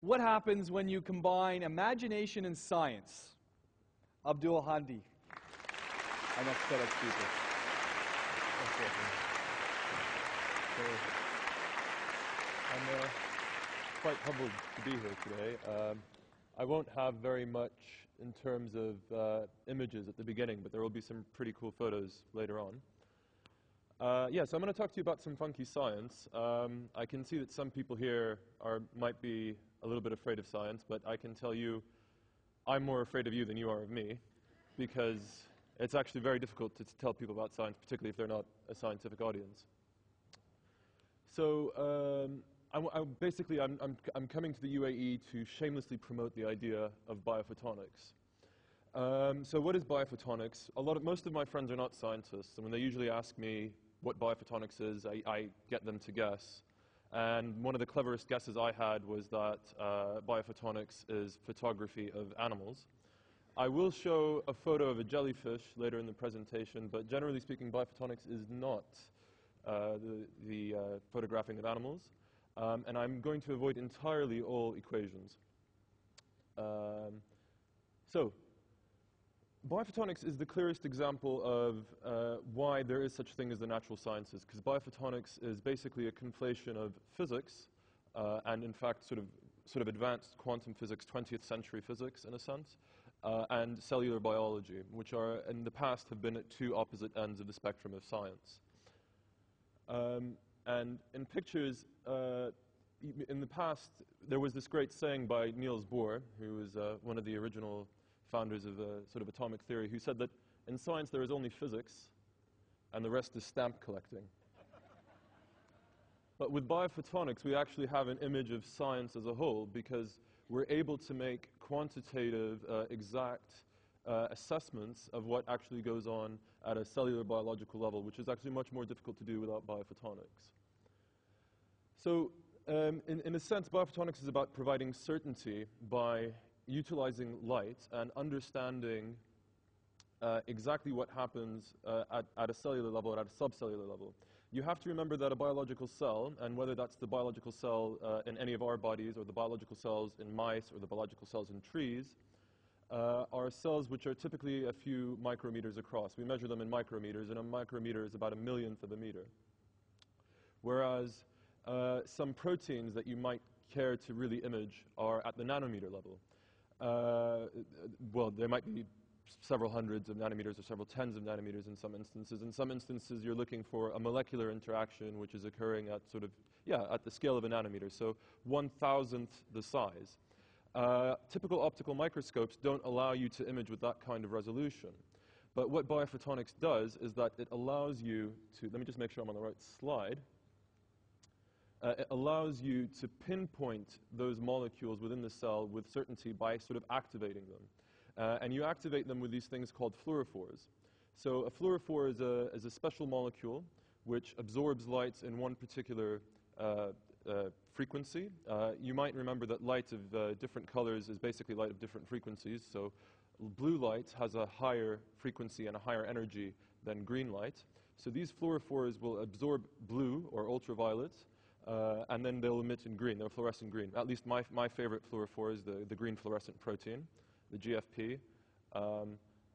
What happens when you combine imagination and science? Abdul Handi, our next TEDx speaker. I'm quite humbled to be here today. I won't have very much in terms of images at the beginning, but there will be some pretty cool photos later on. So I'm going to talk to you about some funky science. I can see that some people here might be a little bit afraid of science, but I can tell you I'm more afraid of you than you are of me, because it's actually very difficult to tell people about science, particularly if they're not a scientific audience. So basically, I'm coming to the UAE to shamelessly promote the idea of biophotonics. So what is biophotonics? Most of my friends are not scientists, and when they usually ask me what biophotonics is, I get them to guess. And one of the cleverest guesses I had was that biophotonics is photography of animals. I will show a photo of a jellyfish later in the presentation, but generally speaking, biophotonics is not the photographing of animals. And I'm going to avoid entirely all equations. Biophotonics is the clearest example of why there is such a thing as the natural sciences, because biophotonics is basically a conflation of physics and, in fact, sort of advanced quantum physics, 20th century physics, in a sense, and cellular biology, which are, in the past, have been at two opposite ends of the spectrum of science. And in pictures, in the past, there was this great saying by Niels Bohr, who was one of the original founders of sort of atomic theory, who said that in science there is only physics and the rest is stamp collecting. But with biophotonics, we actually have an image of science as a whole, because we're able to make quantitative, exact assessments of what actually goes on at a cellular biological level, which is actually much more difficult to do without biophotonics. So in a sense, biophotonics is about providing certainty by utilizing light and understanding exactly what happens at a cellular level and at a subcellular level. You have to remember that a biological cell, and whether that's the biological cell in any of our bodies or the biological cells in mice or the biological cells in trees, are cells which are typically a few micrometers across. We measure them in micrometers, and a micrometer is about a millionth of a meter. Whereas some proteins that you might care to really image are at the nanometer level. Well, there might be several hundreds of nanometers or several tens of nanometers in some instances. In some instances, you're looking for a molecular interaction which is occurring at at the scale of a nanometer, so 1,000th the size. Typical optical microscopes don't allow you to image with that kind of resolution. But what biophotonics does is that it allows you to, let me just make sure I'm on the right slide. It allows you to pinpoint those molecules within the cell with certainty by sort of activating them. And you activate them with these things called fluorophores. So a fluorophore is a special molecule which absorbs light in one particular frequency. You might remember that light of different colors is basically light of different frequencies. So blue light has a higher frequency and a higher energy than green light. So these fluorophores will absorb blue or ultraviolet, and then they'll emit in green. They'll fluorescent green. At least my favorite fluorophore is the green fluorescent protein, the GFP.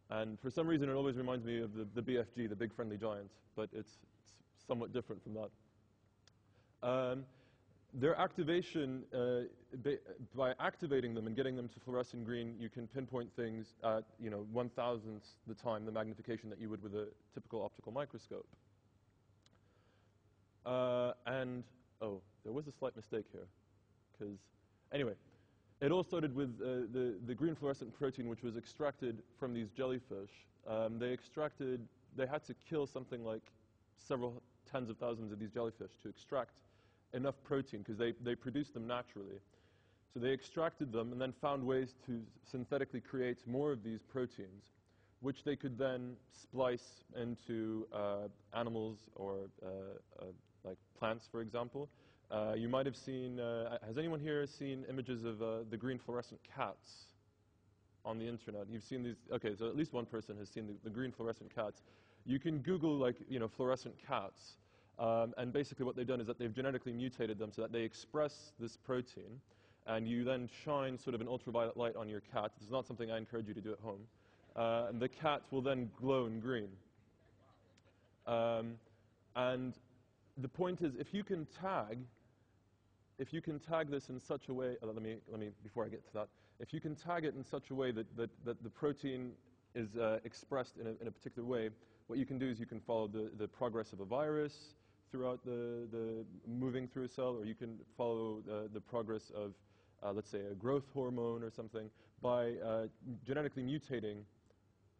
And for some reason, it always reminds me of the BFG, the big friendly giant, but it's somewhat different from that. Their activation, by activating them and getting them to fluorescent green, you can pinpoint things at 1,000th the time, the magnification that you would with a typical optical microscope. Oh, there was a slight mistake here, because anyway, it all started with the green fluorescent protein, which was extracted from these jellyfish. They had to kill something like several tens of thousands of these jellyfish to extract enough protein, because they produced them naturally. So they extracted them and then found ways to synthetically create more of these proteins, which they could then splice into animals or like plants, for example. You might have seen, has anyone here seen images of the green fluorescent cats on the internet? You've seen these, okay, so at least one person has seen the green fluorescent cats. You can Google fluorescent cats, and basically what they've done is that they've genetically mutated them so that they express this protein, and you then shine sort of an ultraviolet light on your cat. This is not something I encourage you to do at home. And the cat will then glow in green. And the point is, if you can tag this in such a way, let me, before I get to that, if you can tag it in such a way that the protein is expressed in a particular way, what you can do is you can follow the progress of a virus throughout the moving through a cell, or you can follow the progress of, let's say, a growth hormone or something by genetically mutating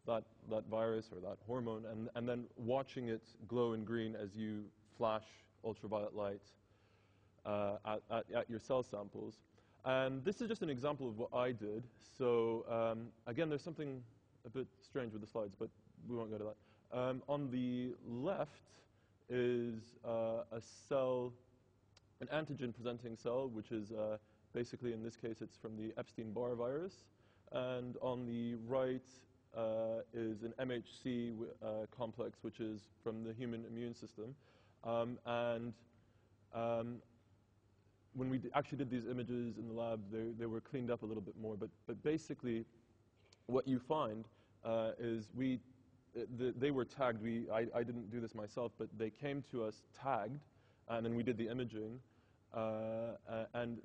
that virus or that hormone, and then watching it glow in green as you flash ultraviolet light at your cell samples. And this is just an example of what I did. So again, there's something a bit strange with the slides, but we won't go to that. On the left is a cell, an antigen-presenting cell, which is basically, in this case, it's from the Epstein-Barr virus. And on the right is an MHC complex, which is from the human immune system. When we actually did these images in the lab, they were cleaned up a little bit more. But basically, what you find is they were tagged. I didn't do this myself, but they came to us tagged, and then we did the imaging. And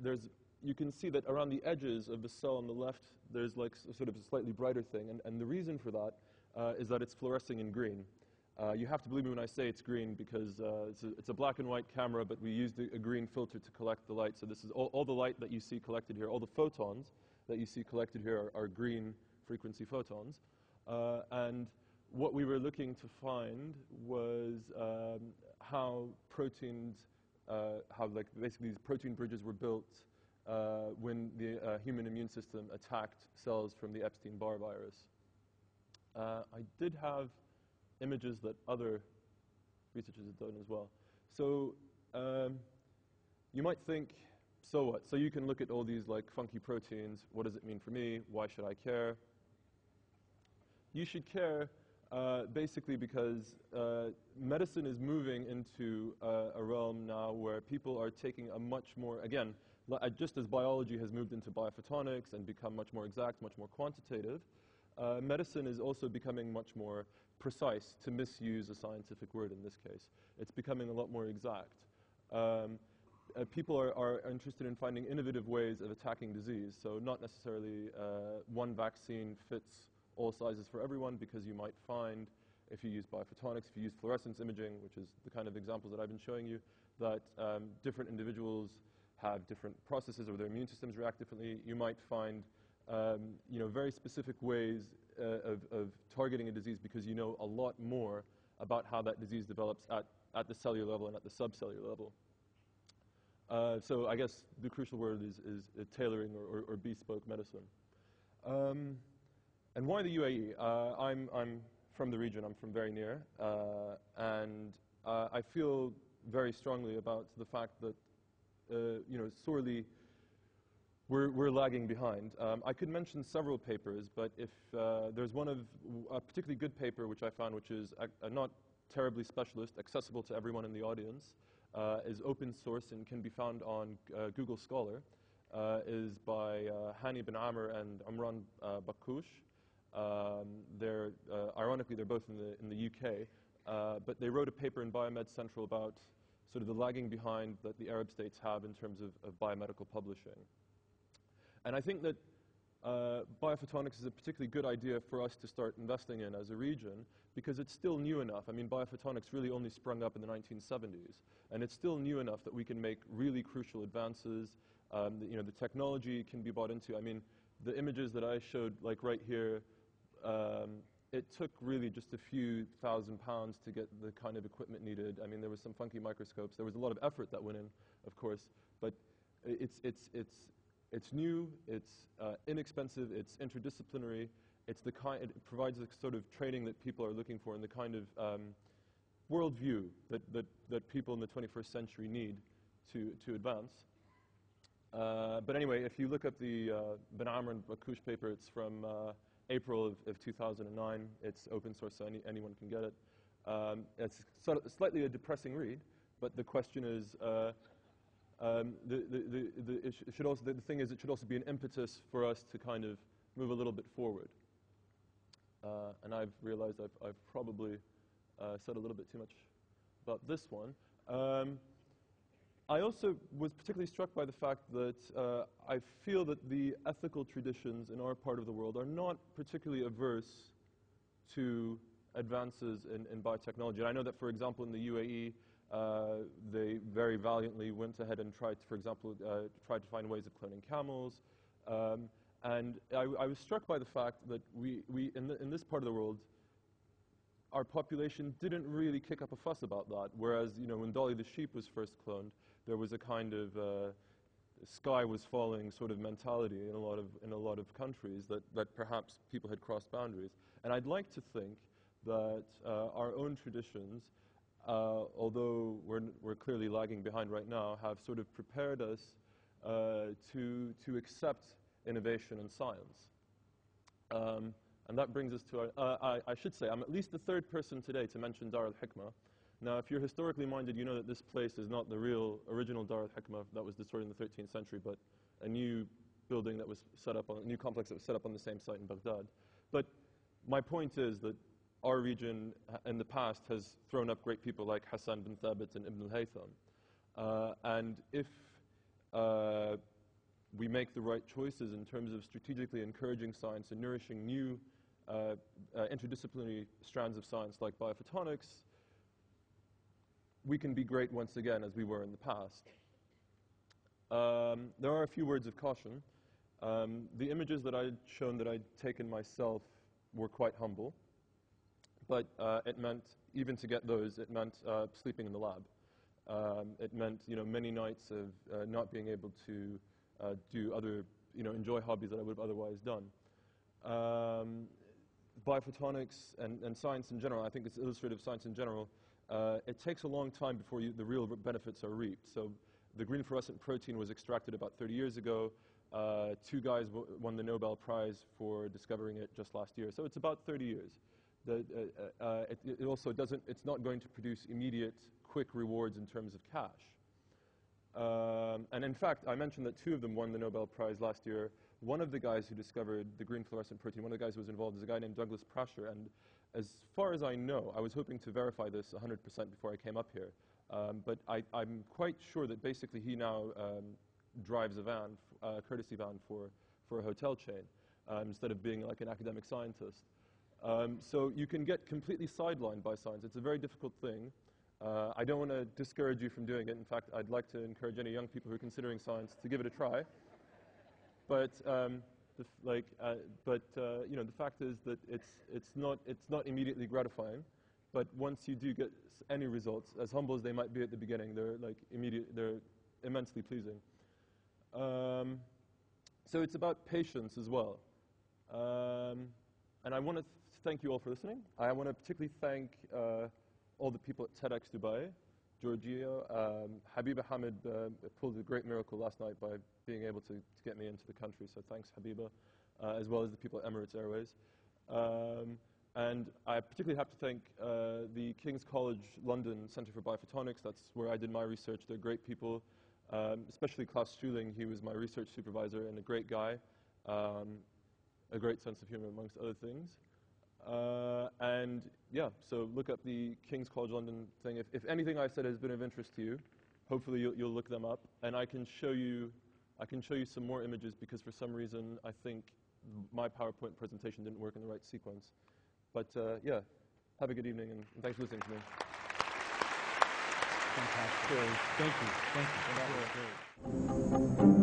you can see that around the edges of the cell on the left, there's like sort of a slightly brighter thing. And the reason for that is that it's fluorescing in green. You have to believe me when I say it's green, because it's a black and white camera, but we used a green filter to collect the light. So this is all the light that you see collected here, all the photons that you see collected here are green frequency photons. And what we were looking to find was how proteins, basically these protein bridges were built when the human immune system attacked cells from the Epstein-Barr virus. I did have images that other researchers have done as well. So you might think, so what? So you can look at all these like funky proteins. What does it mean for me? Why should I care? You should care basically because medicine is moving into a realm now where people are taking a much more, again, just as biology has moved into biophotonics and become much more exact, much more quantitative, medicine is also becoming much more precise, to misuse a scientific word in this case. It's becoming a lot more exact. People are interested in finding innovative ways of attacking disease, so not necessarily one vaccine fits all sizes for everyone, because you might find, if you use biophotonics, if you use fluorescence imaging, which is the kind of examples that I've been showing you, that different individuals have different processes or their immune systems react differently. You might find very specific ways of targeting a disease because you know a lot more about how that disease develops at the cellular level and at the subcellular level. So I guess the crucial word is tailoring or bespoke medicine. And why the UAE? I'm from the region. I'm from very near, and I feel very strongly about the fact that sorely we're lagging behind. I could mention several papers, but if there's a particularly good paper which I found, which is not terribly specialist, accessible to everyone in the audience, is open source and can be found on Google Scholar, is by Hani bin Amr and Amran Bakkoush. Ironically, they're both in the UK, but they wrote a paper in Biomed Central about sort of the lagging behind that the Arab states have in terms of biomedical publishing. And I think that biophotonics is a particularly good idea for us to start investing in as a region, because it's still new enough. I mean, biophotonics really only sprung up in the 1970s, and it's still new enough that we can make really crucial advances. The technology can be bought into. I mean, the images that I showed, like right here, it took really just a few £1,000s to get the kind of equipment needed. I mean, there was some funky microscopes. There was a lot of effort that went in, of course, but it's new, it's inexpensive, it's interdisciplinary, it provides the sort of training that people are looking for and the kind of worldview that people in the 21st century need to advance. But anyway, if you look up the Ben Amr and Bakkoush paper, it's from April of 2009. It's open source, so anyone can get it. It's slightly a depressing read, but the question is, The thing is, it should also be an impetus for us to kind of move a little bit forward. And I've realized I've probably said a little bit too much about this one. I also was particularly struck by the fact that I feel that the ethical traditions in our part of the world are not particularly averse to advances in biotechnology. And I know that, for example, in the UAE, they very valiantly went ahead and tried, for example, tried to find ways of cloning camels. And I was struck by the fact that in this part of the world, our population didn't really kick up a fuss about that. Whereas, when Dolly the sheep was first cloned, there was a kind of sky was falling sort of mentality in a lot of countries that perhaps people had crossed boundaries. And I'd like to think that our own traditions, although we're clearly lagging behind right now, have sort of prepared us to accept innovation in science. And that brings us to I should say, I'm at least the third person today to mention Dar al-Hikmah. Now, if you're historically minded, you know that this place is not the real original Dar al-Hikmah that was destroyed in the 13th century, but a new building that was set up on, a new complex that was set up on the same site in Baghdad. But my point is that our region in the past has thrown up great people like Hassan bin Thabit and Ibn al-Haytham. And if we make the right choices in terms of strategically encouraging science and nourishing new interdisciplinary strands of science like biophotonics, we can be great once again as we were in the past. There are a few words of caution. The images that I'd shown that I'd taken myself were quite humble, but it meant, even to get those, it meant sleeping in the lab. It meant, many nights of not being able to do other, enjoy hobbies that I would have otherwise done. Biophotonics and science in general, I think it's illustrative science in general, it takes a long time before the real benefits are reaped. So the green fluorescent protein was extracted about 30 years ago. 2 guys won the Nobel Prize for discovering it just last year. So it's about 30 years. It also doesn't, it's not going to produce immediate, quick rewards in terms of cash. And in fact, I mentioned that 2 of them won the Nobel Prize last year. One of the guys who discovered the green fluorescent protein, one of the guys who was involved, is a guy named Douglas Prasher. And as far as I know, I was hoping to verify this 100% before I came up here. But I'm quite sure that basically he now drives a van, a courtesy van for a hotel chain, instead of being like an academic scientist. So you can get completely sidelined by science. It's a very difficult thing. I don't want to discourage you from doing it. In fact, I'd like to encourage any young people who are considering science to give it a try. But the fact is that it's not immediately gratifying. But once you do get any results, as humble as they might be at the beginning, they're immensely pleasing. So it's about patience as well. And I want to thank you all for listening. I want to particularly thank all the people at TEDxDubai, Giorgio, Habiba Hamid pulled a great miracle last night by being able to get me into the country, so thanks Habiba, as well as the people at Emirates Airways. And I particularly have to thank the King's College London Centre for Biophotonics. That's where I did my research. They're great people, especially Klaus Schuling. He was my research supervisor and a great guy, a great sense of humor amongst other things. And yeah, so look up the King's College London thing. If anything I said has been of interest to you, hopefully you'll look them up. And I can show you some more images because for some reason I think my PowerPoint presentation didn't work in the right sequence. But yeah, have a good evening and thanks for listening to me. Fantastic. Thank you. Thank you.